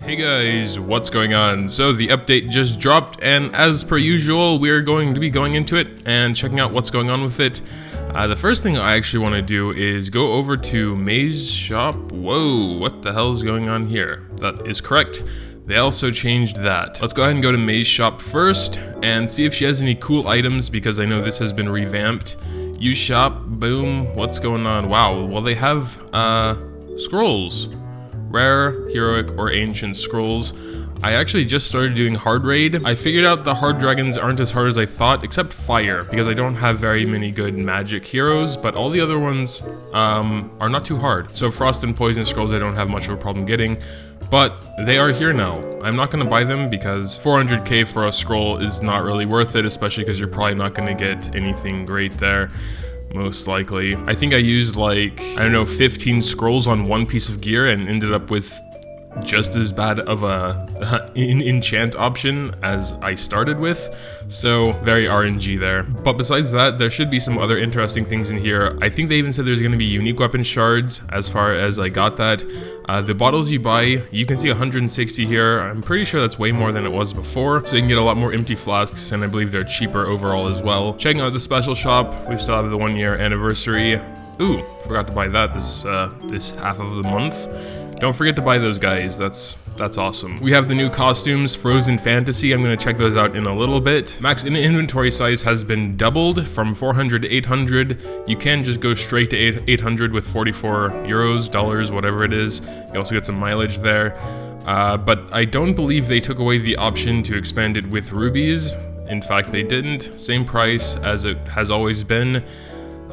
Hey guys, what's going on? So the update just dropped, and as per usual, we're going to be going into it and checking out what's going on with it. The first thing I actually want to do is go over to May's shop. Whoa, what the hell is going on here? That is correct. They also changed that. Let's go ahead and go to May's shop first and see if she has any cool items, because I know this has been revamped. Use shop, boom, what's going on? Wow, well they have scrolls. Rare, heroic, or ancient scrolls. I actually just started doing hard raid. I figured out the hard dragons aren't as hard as I thought, except fire, because I don't have very many good magic heroes, but all the other ones are not too hard. So frost and poison scrolls I don't have much of a problem getting, but they are here now. I'm not gonna buy them because 400k for a scroll is not really worth it, especially because you're probably not gonna get anything great there. Most likely. I think I used like, I don't know, 15 scrolls on one piece of gear and ended up with just as bad of a enchant option as I started with, so very RNG there. But besides that, there should be some other interesting things in here. I think they even said there's going to be unique weapon shards, as far as I got that. The bottles you buy, you can see 160 here. I'm pretty sure that's way more than it was before, so you can get a lot more empty flasks, and I believe they're cheaper overall as well. Checking out the special shop, we still have the 1 year anniversary. Ooh, forgot to buy that this half of the month. Don't forget to buy those guys, that's awesome. We have the new costumes, Frozen Fantasy. I'm gonna check those out in a little bit. Max inventory size has been doubled from 400 to 800. You can just go straight to 800 with 44 euros, dollars, whatever it is. You also get some mileage there. But I don't believe they took away the option to expand it with rubies. In fact, they didn't. Same price as it has always been.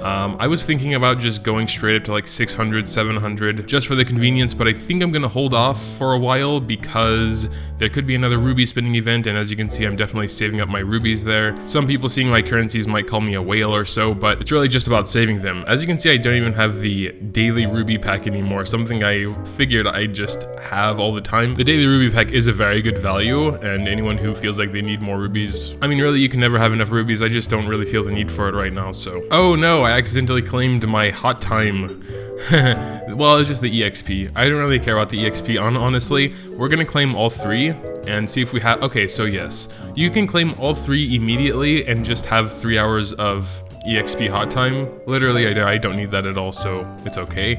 I was thinking about just going straight up to like 600, 700 just for the convenience, but I think I'm gonna hold off for a while because there could be another ruby spinning event, and as you can see, I'm definitely saving up my rubies there. Some people seeing my currencies might call me a whale or so, but it's really just about saving them. As you can see, I don't even have the daily ruby pack anymore, something I figured I just have all the time. The daily ruby pack is a very good value, and anyone who feels like they need more rubies, I mean, really, you can never have enough rubies. I just don't really feel the need for it right now, so. Oh no, I accidentally claimed my hot time. Well, it's just the EXP. I don't really care about the EXP, honestly. We're gonna claim all three and see if we have. Okay, so yes, you can claim all three immediately and just have 3 hours of EXP hot time. Literally, I don't need that at all, so it's okay.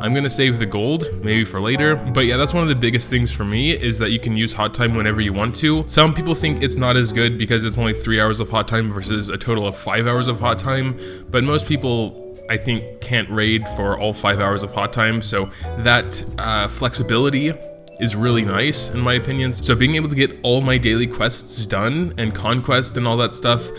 I'm gonna save the gold, maybe for later. But yeah, that's one of the biggest things for me, is that you can use hot time whenever you want to. Some people think it's not as good because it's only 3 hours of hot time versus a total of 5 hours of hot time. But most people, I think, can't raid for all 5 hours of hot time, so that flexibility is really nice in my opinion. So being able to get all my daily quests done and conquest and all that stuff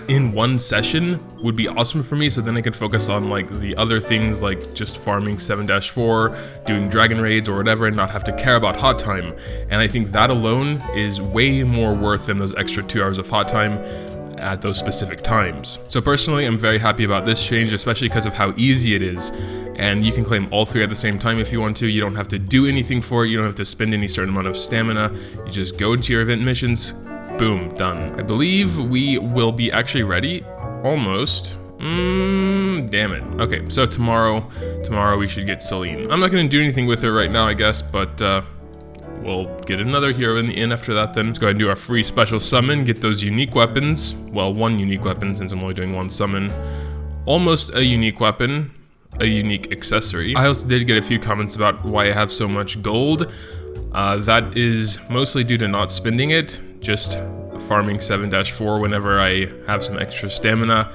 in one session would be awesome for me, so then I could focus on like the other things, like just farming 7-4, doing dragon raids or whatever, and not have to care about hot time. And I think that alone is way more worth than those extra 2 hours of hot time at those specific times. So personally, I'm very happy about this change, especially because of how easy it is. And you can claim all three at the same time if you want to. You don't have to do anything for it. You don't have to spend any certain amount of stamina. You just go into your event missions, boom, done. I believe we will be actually ready, almost. Damn it. Okay, so tomorrow we should get Celine. I'm not gonna do anything with her right now, I guess, but we'll get another hero in the inn after that then. Let's go ahead and do our free special summon, get those unique weapons. Well, one unique weapon since I'm only doing one summon. Almost a unique weapon, a unique accessory. I also did get a few comments about why I have so much gold. That is mostly due to not spending it, just farming 7-4 whenever I have some extra stamina.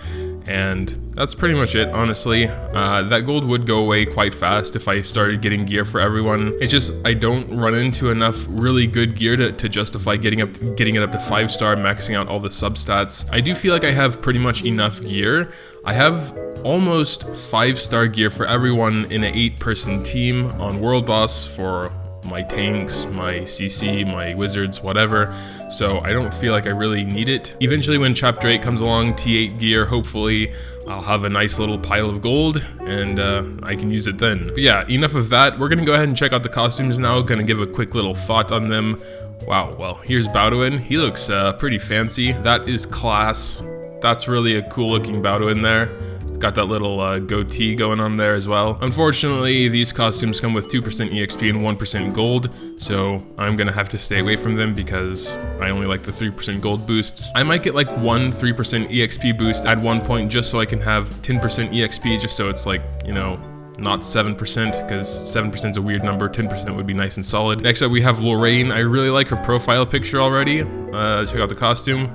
And that's pretty much it, honestly. That gold would go away quite fast if I started getting gear for everyone. It's just I don't run into enough really good gear to justify getting it up to 5-star, maxing out all the substats. I do feel like I have pretty much enough gear. I have almost 5-star gear for everyone in an 8-person team on World Boss for my tanks, my CC, my wizards, whatever, so I don't feel like I really need it. Eventually when chapter 8 comes along, T8 gear, hopefully I'll have a nice little pile of gold and I can use it then. But yeah, enough of that. We're gonna go ahead and check out the costumes now, gonna give a quick little thought on them. Wow, well, here's Bowdoin. He looks pretty fancy. That is class. That's really a cool looking Bowdoin there. Got that little goatee going on there as well. Unfortunately, these costumes come with 2% EXP and 1% gold, so I'm gonna have to stay away from them because I only like the 3% gold boosts. I might get like one 3% EXP boost at one point just so I can have 10% EXP, just so it's like, you know, not 7%, because 7% is a weird number. 10% would be nice and solid. Next up, we have Lorraine. I really like her profile picture already. Check out the costume.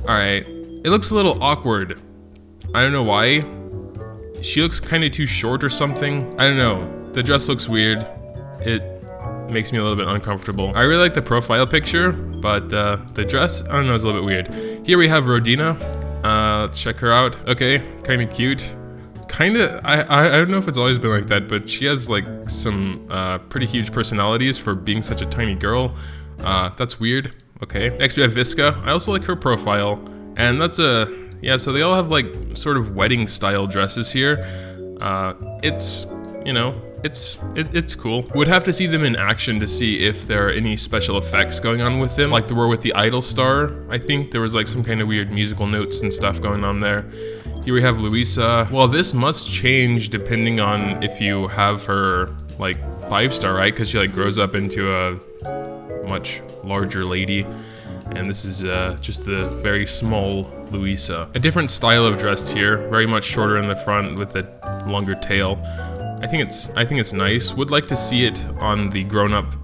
All right, it looks a little awkward. I don't know why. She looks kind of too short or something. I don't know. The dress looks weird. It makes me a little bit uncomfortable. I really like the profile picture, but the dress, I don't know, is a little bit weird. Here we have Rodina. Let's check her out. Okay, kind of cute. Kinda, I don't know if it's always been like that, but she has like some pretty huge personalities for being such a tiny girl. That's weird. Okay. Next we have Visca. I also like her profile, and that's yeah, so they all have like sort of wedding style dresses here. It's, you know, it's cool. Would have to see them in action to see if there are any special effects going on with them, like there were with the Idol Star. I think there was like some kind of weird musical notes and stuff going on there. Here we have Luisa. Well, this must change depending on if you have her like 5-star, right? Because she like grows up into a much larger lady. And this is just the very small Luisa. A different style of dress here, very much shorter in the front with a longer tail. I think it's nice. Would like to see it on the grown-up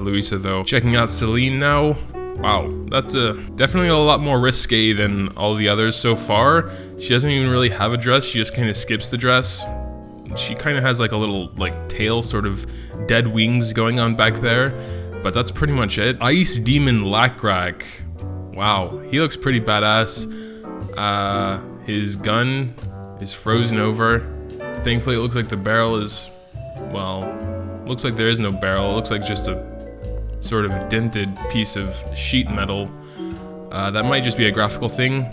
Luisa though. Checking out Celine now. Wow, that's definitely a lot more risque than all the others so far. She doesn't even really have a dress. She just kind of skips the dress. She kind of has like a little like tail, sort of dead wings going on back there. But that's pretty much it. Ice Demon Lacrack. Wow, he looks pretty badass. His gun is frozen over. Thankfully, it looks like the barrel is, well, looks like there is no barrel. It looks like just a sort of dented piece of sheet metal. That might just be a graphical thing,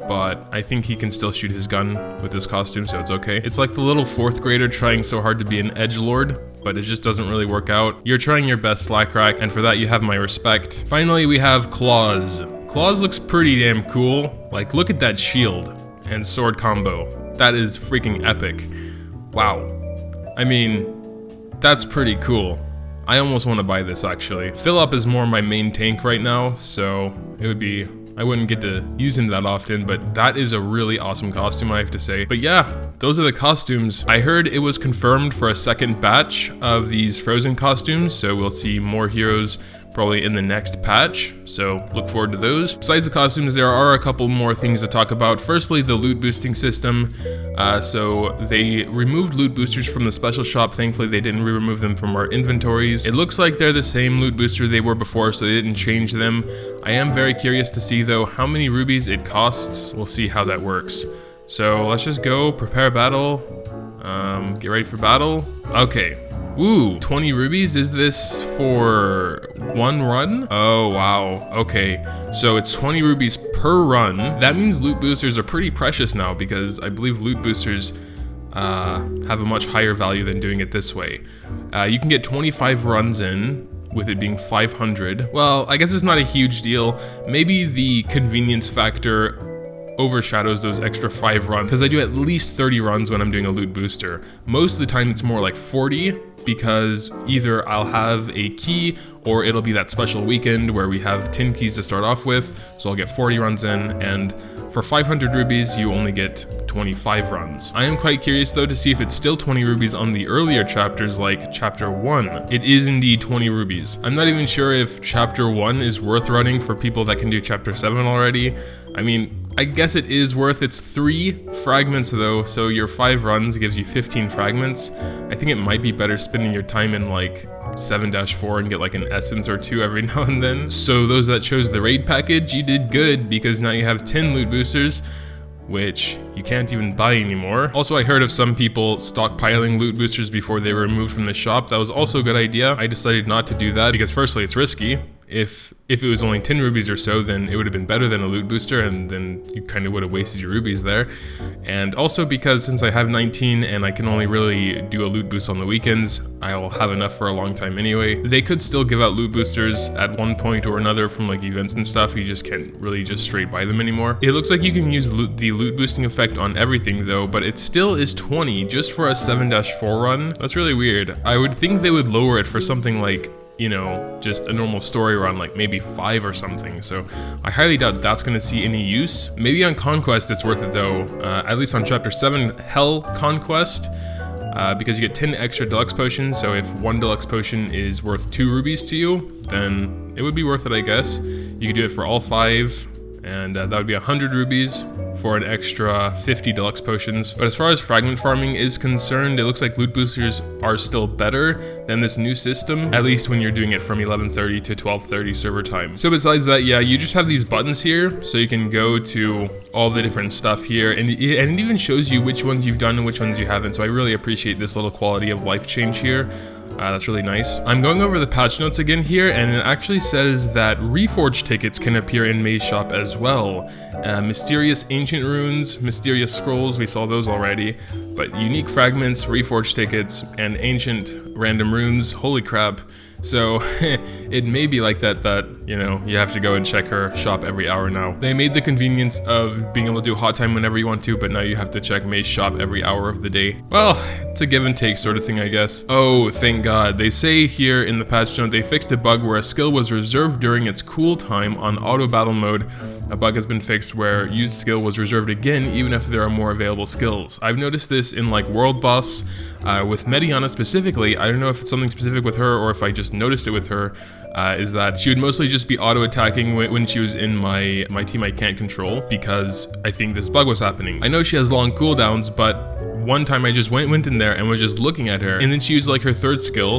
but I think he can still shoot his gun with this costume, so it's okay. It's like the little 4th grader trying so hard to be an edgelord, but it just doesn't really work out. You're trying your best, Lacrack, and for that you have my respect. Finally, we have Claws. Claws looks pretty damn cool. Like, look at that shield and sword combo. That is freaking epic. Wow. I mean, that's pretty cool. I almost want to buy this actually. Philip is more my main tank right now, so it would be, I wouldn't get to use him that often, but that is a really awesome costume, I have to say. But yeah, those are the costumes. I heard it was confirmed for a second batch of these Frozen costumes, so we'll see more heroes probably in the next patch, so look forward to those. Besides the costumes, there are a couple more things to talk about. Firstly, the loot boosting system. So they removed loot boosters from the special shop. Thankfully, they didn't remove them from our inventories. It looks like they're the same loot booster they were before, so they didn't change them. I am very curious to see, though, how many rubies it costs. We'll see how that works. So let's just go, prepare battle, get ready for battle. Okay. Ooh, 20 rubies? Is this for one run? Oh, wow. Okay, so it's 20 rubies per run. That means loot boosters are pretty precious now, because I believe loot boosters have a much higher value than doing it this way. You can get 25 runs in, with it being 500. Well, I guess it's not a huge deal. Maybe the convenience factor overshadows those extra 5 runs, because I do at least 30 runs when I'm doing a loot booster. Most of the time it's more like 40, because either I'll have a key or it'll be that special weekend where we have 10 keys to start off with, so I'll get 40 runs in, and for 500 rubies you only get 25 runs. I am quite curious though to see if it's still 20 rubies on the earlier chapters like chapter 1. It is indeed 20 rubies. I'm not even sure if chapter 1 is worth running for people that can do chapter 7 already. I mean, I guess it is worth. It's 3 fragments though, so your 5 runs gives you 15 fragments. I think it might be better spending your time in like 7-4 and get like an essence or 2 every now and then. So those that chose the raid package, you did good, because now you have 10 loot boosters, which you can't even buy anymore. Also, I heard of some people stockpiling loot boosters before they were removed from the shop. That was also a good idea. I decided not to do that because firstly, it's risky. if it was only 10 rubies or so, then it would have been better than a loot booster, and then you kind of would have wasted your rubies there. And also because since I have 19 and I can only really do a loot boost on the weekends, I'll have enough for a long time anyway. They could still give out loot boosters at one point or another from like events and stuff. You just can't really just straight buy them anymore. It looks like you can use the loot boosting effect on everything though, but it still is 20 just for a 7-4 run. That's really weird. I would think they would lower it for something like, you know, just a normal story run, like maybe 5 or something. So I highly doubt that's going to see any use. Maybe on Conquest it's worth it though, at least on Chapter 7 Hell Conquest, because you get 10 extra deluxe potions. So if one deluxe potion is worth 2 rubies to you, then it would be worth it, I guess. You could do it for all 5, and that would be 100 rubies for an extra 50 deluxe potions. But as far as fragment farming is concerned, it looks like loot boosters are still better than this new system, at least when you're doing it from 11:30 to 12:30 server time. So besides that, yeah, you just have these buttons here, so you can go to all the different stuff here, and it even shows you which ones you've done and which ones you haven't. So I really appreciate this little quality of life change here. That's really nice. I'm going over the patch notes again here, and it actually says that Reforged tickets can appear in May's shop as well. Mysterious ancient runes, mysterious scrolls, we saw those already, but unique fragments, Reforged tickets, and ancient random runes, holy crap. So it may be like that, you know, you have to go and check her shop every hour now. They made the convenience of being able to do hot time whenever you want to, but now you have to check May's shop every hour of the day. Well, it's a give and take sort of thing, I guess. Oh, thank God. They say here in the patch note they fixed a bug where a skill was reserved during its cool time on auto battle mode. A bug has been fixed where used skill was reserved again even if there are more available skills. I've noticed this in like World Boss, with Mediana specifically. I don't know if it's something specific with her or if I just noticed it with her, is that she would mostly just be auto-attacking when she was in my team I can't control, because I think this bug was happening. I know she has long cooldowns, but one time I just went in there and was just looking at her, and then she used like her third skill,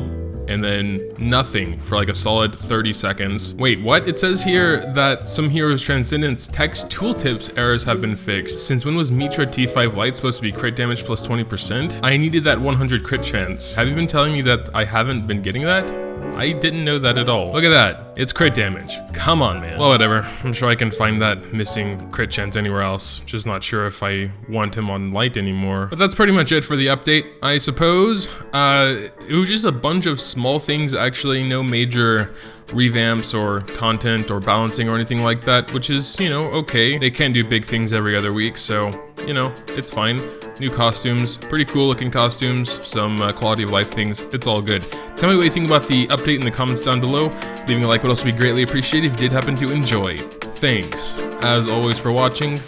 and then nothing for like a solid 30 seconds. Wait, what? It says here that some Heroes Transcendence text tooltips errors have been fixed. Since when was Mitra T5 Lite supposed to be crit damage plus 20%? I needed that 100 crit chance. Have you been telling me that I haven't been getting that? I didn't know that at all. Look at that. It's crit damage. Come on, man. Well, whatever. I'm sure I can find that missing crit chance anywhere else. Just not sure if I want him on light anymore. But that's pretty much it for the update, I suppose. It was just a bunch of small things, actually. No major revamps or content or balancing or anything like that, which is, you know, okay. They can't do big things every other week, so, you know, it's fine. New costumes, pretty cool looking costumes, some quality of life things, it's all good. Tell me what you think about the update in the comments down below. Leaving a like would also be greatly appreciated if you did happen to enjoy. Thanks, as always, for watching,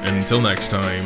and until next time.